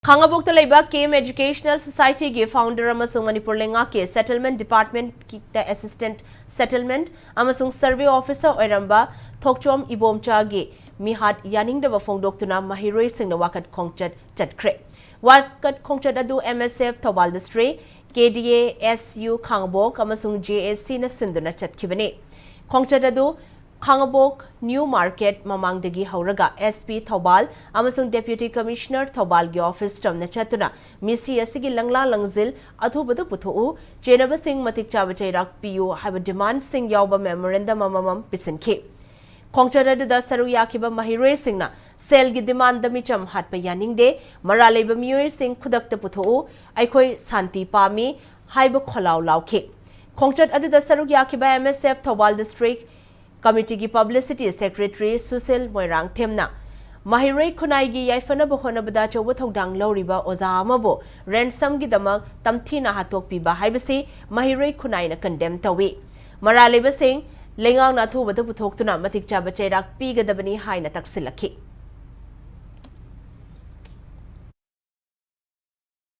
Khangabokta Laiba came Educational Society ge founder amasung Manipur lenga ke Settlement Department the Assistant Settlement amasung Survey Officer oiramba Thokchom Ibomcha ge Meehat Yaningdaba Fongdoktuna Maheiroi Singna Wakat Khongchat Chatkhre Wakat Khongchat adu MSF Thobal District KDA SU Khangabok amasung JSC na sinduna Chatkibane Khongchat adu Khangabok New Market Mamangdagi Hauraga SP Thobal amasung Deputy Commissioner Thobal gi office tamna chatuna misi asigi langla langzil athubadu puthu Jenaba Singh matik chaba chairak PU have a demand sing yawba memorandum amamam pisinke Khongchat adu saru yakiba Maheiroi Singna sel gi demand dami cham hatpa yaningde maraleba miyoi sing khudakta puthu aikoi santi pami haiba kholaw lauke Khongchat adu saru yakiba MSF Thobal District Committee ki Publicity Secretary Susil Moirang Themna Maheiroi Khunai gi yaifana bohona bada chobu thodang loriba oza amabo ransom gi damak tamthina hatok piba haibasi Maheiroi Khunai na condemn tawi maraleba sing lengang na thu bada puthok tuna matik cha bachairak pi gadabani haina taksilaki